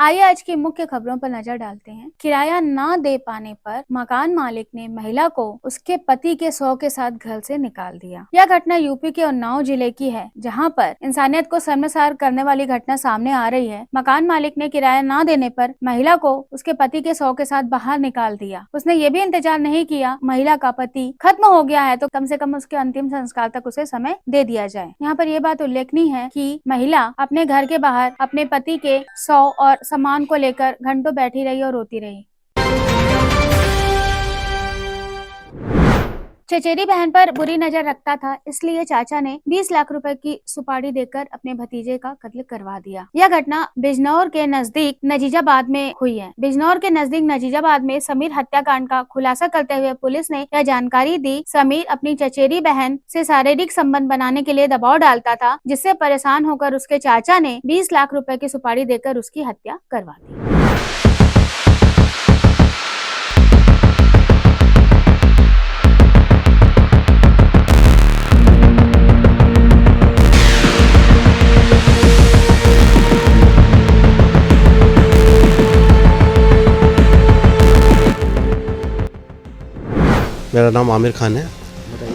आइए आज की मुख्य खबरों पर नजर डालते हैं। किराया ना दे पाने पर मकान मालिक ने महिला को उसके पति के 100 के साथ घर से निकाल दिया। यह घटना यूपी के उन्नाव जिले की है, जहां पर इंसानियत को शर्मसार करने वाली घटना सामने आ रही है। मकान मालिक ने किराया ना देने पर महिला को उसके पति के 100 के साथ बाहर निकाल दिया। उसने ये भी इंतजार नहीं किया महिला का पति खत्म हो गया है तो कम से कम उसके अंतिम संस्कार तक उसे समय दे दिया जाए। यहाँ पर यह बात उल्लेखनीय है कि महिला अपने घर के बाहर अपने पति के 100 और सामान को लेकर घंटों बैठी रही और रोती रही। चचेरी बहन पर बुरी नजर रखता था, इसलिए चाचा ने 20 लाख रुपए की सुपारी देकर अपने भतीजे का कत्ल करवा दिया। यह घटना बिजनौर के नजदीक नजीजाबाद में हुई है। बिजनौर के नजदीक नजीजाबाद में समीर हत्याकांड का खुलासा करते हुए पुलिस ने यह जानकारी दी। समीर अपनी चचेरी बहन से शारीरिक संबंध बनाने के लिए दबाव डालता था, जिससे परेशान होकर उसके चाचा ने 20 लाख रुपए की सुपारी देकर उसकी हत्या करवा दी। मेरा नाम आमिर खान है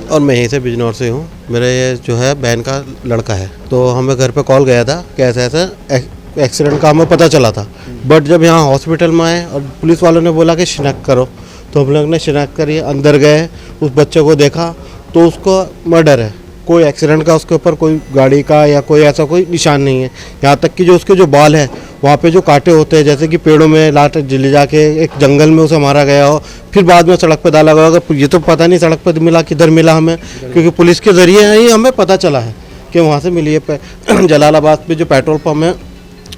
और मैं यहीं से बिजनौर से हूँ। मेरा ये जो है बहन का लड़का है, तो हमें घर पे कॉल गया था कि ऐसा ऐसा एक्सीडेंट का हमें पता चला था। बट जब यहाँ हॉस्पिटल में आए और पुलिस वालों ने बोला कि शिनाख्त करो, तो हम लोग ने शिनाख्त करी। अंदर गए, उस बच्चे को देखा तो उसको मर्डर है। कोई एक्सीडेंट का उसके ऊपर कोई गाड़ी का या कोई ऐसा कोई निशान नहीं है। यहाँ तक कि जो उसके जो बाल है वहाँ पे जो कांटे होते हैं, जैसे कि पेड़ों में लाट ले जाके एक जंगल में उसे मारा गया हो, फिर बाद में सड़क पे डाला गया। अगर ये तो पता नहीं सड़क पे मिला किधर मिला हमें, क्योंकि पुलिस के ज़रिए ही हमें पता चला है कि वहाँ से मिली है। जलालाबाद पे जो पेट्रोल पम्प है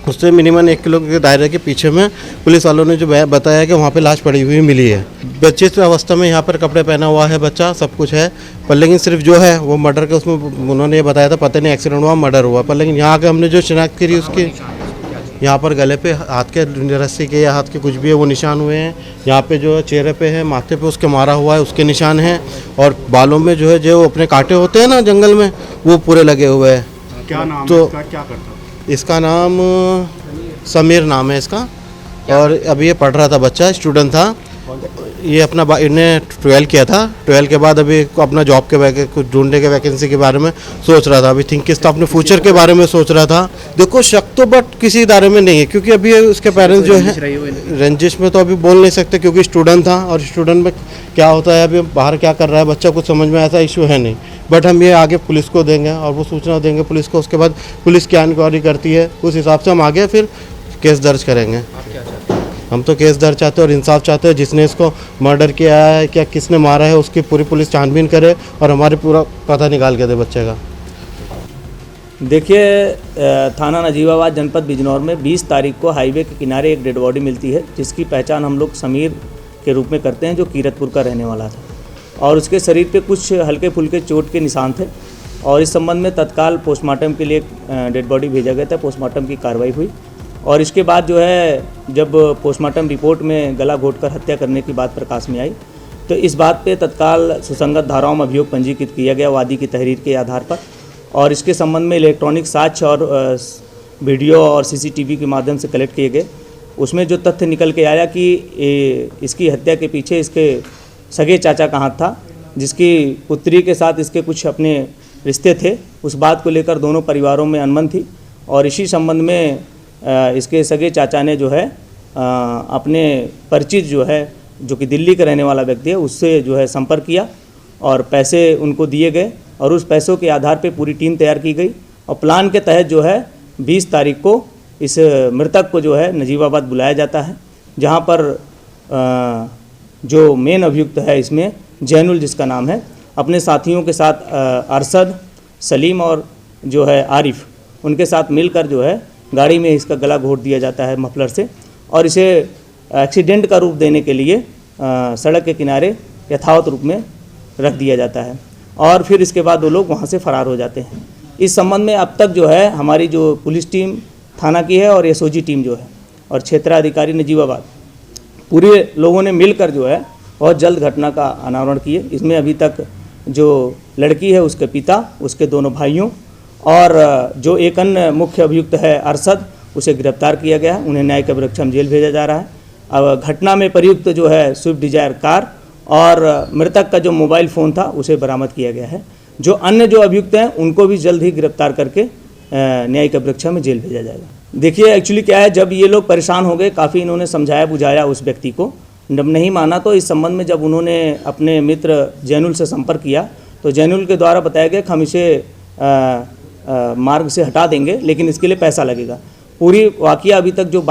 उससे मिनिमम 1 किलो के दायरे के पीछे में पुलिस वालों ने जो बताया कि वहाँ पे लाश पड़ी हुई मिली है। बच्चे इस अवस्था में यहाँ पर कपड़े पहना हुआ है, बच्चा सब कुछ है, पर लेकिन सिर्फ जो है वो मर्डर के उसमें उन्होंने ये बताया था, पता नहीं एक्सीडेंट हुआ मर्डर हुआ। पर लेकिन यहाँ के हमने जो शिनाख्त करी उसकी यहाँ पर गले पे हाथ के रस्सी के या हाथ के कुछ भी है वो निशान हुए हैं। यहाँ पे जो चेहरे पे है, माथे पे उसके मारा हुआ है उसके निशान हैं, और बालों में जो है जो अपने कांटे होते हैं ना जंगल में, वो पूरे लगे हुए हैं। क्या नाम तो है इसका, क्या करता? इसका नाम समीर नाम है इसका, और अभी ये पढ़ रहा था, बच्चा स्टूडेंट था। ये अपना इन्हें 12 किया था। 12 के बाद अभी अपना जॉब के कुछ ढूंढने के वैकेंसी के बारे में सोच रहा था। अभी थिंक किस अपने फ्यूचर के बारे में सोच रहा था। देखो शक तो बट किसी इदारे में नहीं है, क्योंकि अभी उसके पेरेंट्स जो है रंजिश में तो अभी बोल नहीं सकते, क्योंकि स्टूडेंट था, और स्टूडेंट में क्या होता है अभी बाहर क्या कर रहा है बच्चा कुछ समझ में ऐसा इशू है नहीं। बट हम ये आगे पुलिस को देंगे और वो सूचना देंगे पुलिस को। उसके बाद पुलिस क्या इंक्वायरी करती है उस हिसाब से हम आगे फिर केस दर्ज करेंगे। हम तो केस दर्ज चाहते हैं और इंसाफ चाहते हैं। जिसने इसको मर्डर किया है क्या किसने मारा है उसकी पूरी पुलिस छानबीन करे और हमारे पूरा पता निकाल के दे बच्चे का। देखिए, थाना नजीबाबाद जनपद बिजनौर में 20 तारीख को हाईवे के किनारे एक डेड बॉडी मिलती है, जिसकी पहचान हम लोग समीर के रूप में करते हैं, जो कीरतपुर का रहने वाला था, और उसके शरीर पे कुछ हल्के फुल्के चोट के निशान थे। और इस संबंध में तत्काल पोस्टमार्टम के लिए डेड बॉडी भेजा गया था। पोस्टमार्टम की कार्रवाई हुई, और इसके बाद जो है जब पोस्टमार्टम रिपोर्ट में गला घोंटकर हत्या करने की बात प्रकाश में आई, तो इस बात पे तत्काल सुसंगत धाराओं में अभियोग पंजीकृत किया गया वादी की तहरीर के आधार पर। और इसके संबंध में इलेक्ट्रॉनिक साक्ष्य और वीडियो और सीसीटीवी के माध्यम से कलेक्ट किए गए। उसमें जो तथ्य निकल के आया कि इसकी हत्या के पीछे इसके सगे चाचा का हाथ था, जिसकी पुत्री के साथ इसके कुछ अपने रिश्ते थे। उस बात को लेकर दोनों परिवारों में अनबन थी, और इसी संबंध में इसके सगे चाचा ने जो है अपने परिचित जो है, जो कि दिल्ली का रहने वाला व्यक्ति है, उससे जो है संपर्क किया और पैसे उनको दिए गए, और उस पैसों के आधार पे पूरी टीम तैयार की गई। और प्लान के तहत जो है 20 तारीख को इस मृतक को जो है नजीबाबाद बुलाया जाता है, जहां पर जो मेन अभियुक्त है इसमें जैनुल जिसका नाम है, अपने साथियों के साथ अरशद, सलीम और जो है आरिफ, उनके साथ मिलकर जो है गाड़ी में इसका गला घोंट दिया जाता है मफलर से, और इसे एक्सीडेंट का रूप देने के लिए सड़क के किनारे यथावत रूप में रख दिया जाता है, और फिर इसके बाद वो लोग वहाँ से फरार हो जाते हैं। इस संबंध में अब तक जो है हमारी जो पुलिस टीम थाना की है और एसओजी टीम जो है और क्षेत्राधिकारी नजीबाबाद, पूरे लोगों ने मिलकर जो है बहुत जल्द घटना का अनावरण किए। इसमें अभी तक जो लड़की है उसके पिता, उसके दोनों भाइयों और जो एक अन्य मुख्य अभियुक्त है अरशद, उसे गिरफ्तार किया गया है। उन्हें न्यायिक अभिरक्षा में जेल भेजा जा रहा है। अब घटना में प्रयुक्त जो है स्विफ्ट डिजायर कार और मृतक का जो मोबाइल फ़ोन था उसे बरामद किया गया है। जो अन्य जो अभियुक्त हैं उनको भी जल्द ही गिरफ्तार करके न्यायिक अभिरक्षा में जेल भेजा जाएगा। देखिए एक्चुअली क्या है, जब ये लोग परेशान हो गए, काफ़ी इन्होंने समझाया बुझाया उस व्यक्ति को, जब नहीं माना तो इस संबंध में जब उन्होंने अपने मित्र जैनुल से संपर्क किया तो जैनुल के द्वारा बताया गया कि हम इसे मार्ग से हटा देंगे, लेकिन इसके लिए पैसा लगेगा। पूरी वाकया अभी तक जो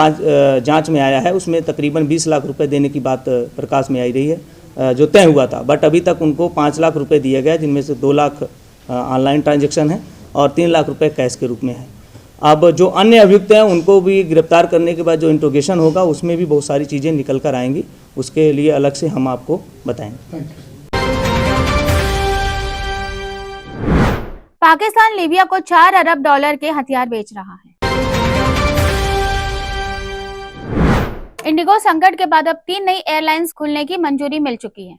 जांच में आया है उसमें तकरीबन 20 लाख रुपए देने की बात प्रकाश में आई रही है, जो तय हुआ था। बट अभी तक उनको 5 लाख रुपए दिए गए, जिनमें से 2 लाख ऑनलाइन ट्रांजैक्शन है और 3 लाख रुपए कैश के रूप में है। अब जो अन्य अभियुक्त हैं उनको भी गिरफ्तार करने के बाद जो इंट्रोगेशन होगा उसमें भी बहुत सारी चीज़ें निकल कर आएंगी, उसके लिए अलग से हम आपको बताएंगे। पाकिस्तान लीबिया को 4 अरब डॉलर के हथियार बेच रहा है। इंडिगो संकट के बाद अब 3 नई एयरलाइंस खुलने की मंजूरी मिल चुकी है।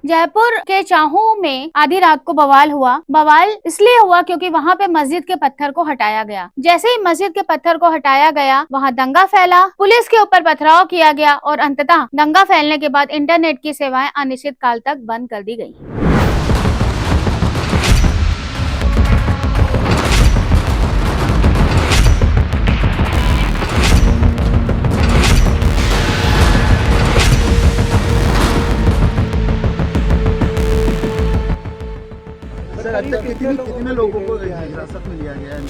जयपुर के चाहू में आधी रात को बवाल हुआ। बवाल इसलिए हुआ क्योंकि वहां पे मस्जिद के पत्थर को हटाया गया। जैसे ही मस्जिद के पत्थर को हटाया गया वहां दंगा फैला, पुलिस के ऊपर पथराव किया गया और अंततः दंगा फैलने के बाद इंटरनेट की सेवाएं अनिश्चित काल तक बंद कर दी गई। कितने लोगों को हिरासत में लिया गया है?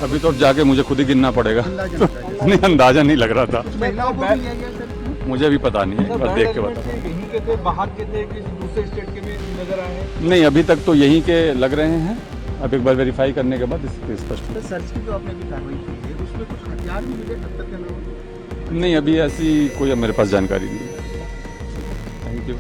अभी तो जाके मुझे खुद ही गिनना पड़ेगा। नहीं, अंदाजा नहीं लग रहा था। महिलाओं को भी लिया गया सर? मुझे भी पता नहीं है, बस देख के बता। यहीं के थे, बाहर के थे, किसी दूसरे स्टेट के भी नजर आए हैं? नहीं, अभी तक तो यहीं के लग रहे हैं। अब एक बार वेरीफाई करने के बाद इससे स्पष्ट। तो सर्च की जो आपने भी कार्रवाई की है उसमें कुछ हथियार भी मिले तब तक के लोगों? नहीं, अभी ऐसी कोई मेरे पास जानकारी नहीं है। Thank you.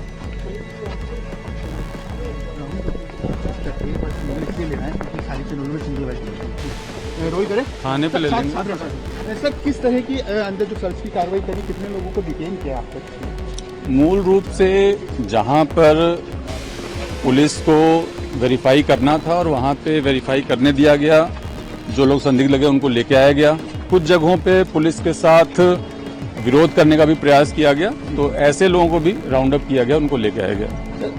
थाने पे ले लेंगे। सर किस तरह की अंदर जो सर्च की कार्रवाई करी, कितने लोगों को डिटेन किया आप तक? मूल रूप से जहां पर पुलिस को वेरीफाई करना था और वहां पे वेरीफाई करने दिया गया, जो लोग संदिग्ध लगे उनको लेके आया गया। कुछ जगहों पे पुलिस के साथ विरोध करने का भी प्रयास किया गया, तो ऐसे लोगों को भी राउंड अप किया गया, उनको लेके आया गया।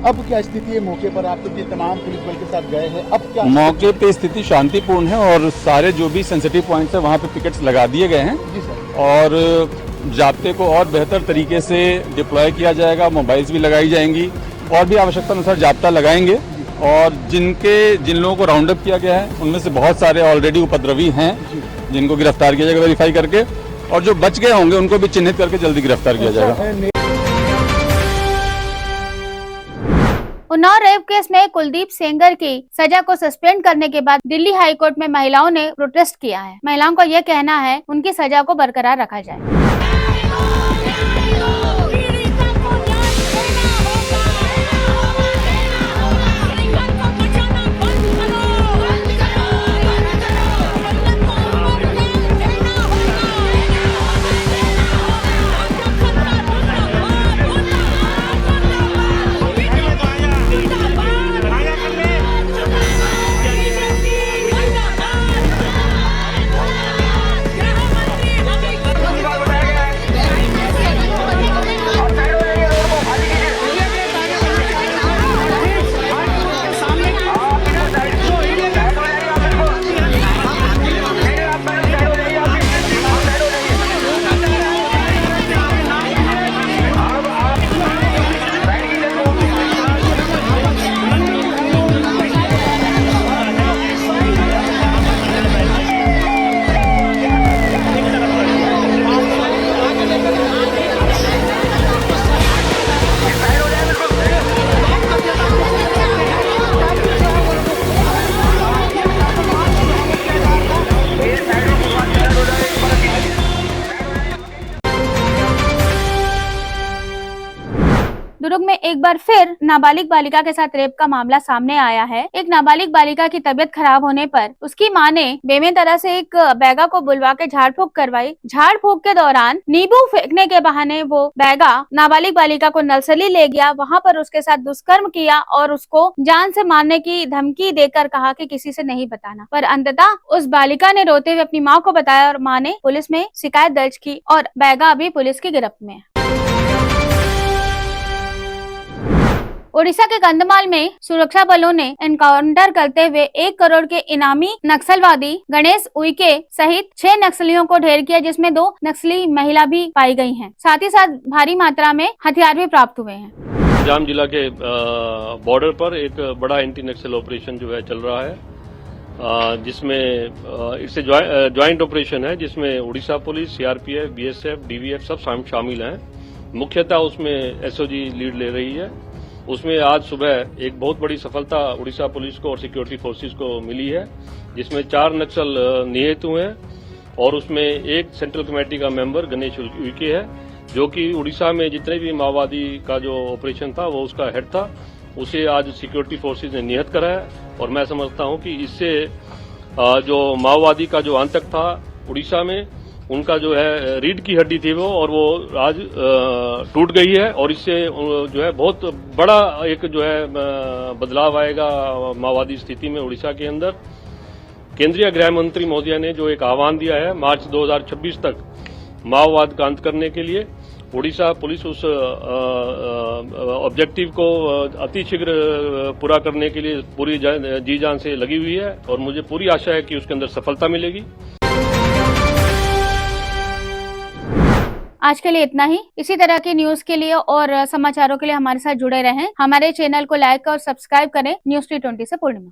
अब क्या स्थिति है मौके पर? आप तो ये तमाम पुलिस बल के साथ गए हैं, अब क्या मौके पे स्थिति शांतिपूर्ण है और सारे जो भी सेंसिटिव पॉइंट्स है वहाँ पे पिकेट्स लगा दिए गए हैं जी सर। और जाब्ते को और बेहतर तरीके से डिप्लॉय किया जाएगा, मोबाइल्स भी लगाई जाएंगी और भी आवश्यकता अनुसार जाब्ता लगाएंगे। और जिन लोगों को राउंड अप किया गया है उनमें से बहुत सारे ऑलरेडी उपद्रवी हैं जिनको गिरफ्तार किया जाएगा वेरीफाई करके, और जो बच गए होंगे उनको भी चिन्हित करके जल्दी गिरफ्तार किया जाएगा। उन्नाव रेप केस में कुलदीप सेंगर की सजा को सस्पेंड करने के बाद दिल्ली हाई कोर्ट में महिलाओं ने प्रोटेस्ट किया है। महिलाओं का यह कहना है उनकी सजा को बरकरार रखा जाए। दुर्ग में एक बार फिर नाबालिग बालिका के साथ रेप का मामला सामने आया है। एक नाबालिग बालिका की तबीयत खराब होने पर उसकी मां ने बेमें तरह से एक बैगा को बुलवा के झाड़ फूक करवाई। झाड़ फूक के दौरान नींबू फेंकने के बहाने वो बैगा नाबालिग बालिका को नर्सरी ले गया, वहां पर उसके साथ दुष्कर्म किया और उसको जान से मारने की धमकी देकर कहा कि किसी से नहीं बताना। पर अंततः उस बालिका ने रोते हुए अपनी मां को बताया और मां ने पुलिस में शिकायत दर्ज की और बैगा अभी पुलिस की गिरफ्त में है। ओडिशा के कंधमाल में सुरक्षा बलों ने एनकाउंटर करते हुए 1 करोड़ के इनामी नक्सलवादी गणेश उइके सहित 6 नक्सलियों को ढेर किया, जिसमें 2 नक्सली महिला भी पाई गई हैं। साथ ही साथ भारी मात्रा में हथियार भी प्राप्त हुए हैं। जाम जिला के बॉर्डर पर एक बड़ा एंटी नक्सल ऑपरेशन जो है चल रहा है, जिसमें इट्स ज्वाइंट ऑपरेशन है, जिसमें Orissa police, CRPF, BSF, DVF सब शामिल हैं। मुख्यतः उसमें एसओजी लीड ले रही है। उसमें आज सुबह एक बहुत बड़ी सफलता उड़ीसा पुलिस को और सिक्योरिटी फोर्सेस को मिली है, जिसमें 4 नक्सल निहत हुए हैं और उसमें एक सेंट्रल कमेटी का मेंबर गणेश उइके है, जो कि उड़ीसा में जितने भी माओवादी का जो ऑपरेशन था वो उसका हेड था। उसे आज सिक्योरिटी फोर्सेस ने निहत करा है और मैं समझता हूं कि इससे जो माओवादी का जो आतंक था उड़ीसा में, उनका जो है रीढ़ की हड्डी थी वो, और वो आज टूट गई है और इससे जो है बहुत बड़ा एक जो है बदलाव आएगा माओवादी स्थिति में उड़ीसा के अंदर। केंद्रीय गृह मंत्री महोदय ने जो एक आह्वान दिया है मार्च 2026 तक माओवाद का अंत करने के लिए, उड़ीसा पुलिस उस ऑब्जेक्टिव को अतिशीघ्र पूरा करने के लिए पूरी जी जान से लगी हुई है और मुझे पूरी आशा है कि उसके अंदर सफलता मिलेगी। आज के लिए इतना ही। इसी तरह की न्यूज के लिए और समाचारों के लिए हमारे साथ जुड़े रहें। हमारे चैनल को लाइक और सब्सक्राइब करें। न्यूज़ T20 से पूर्णिमा।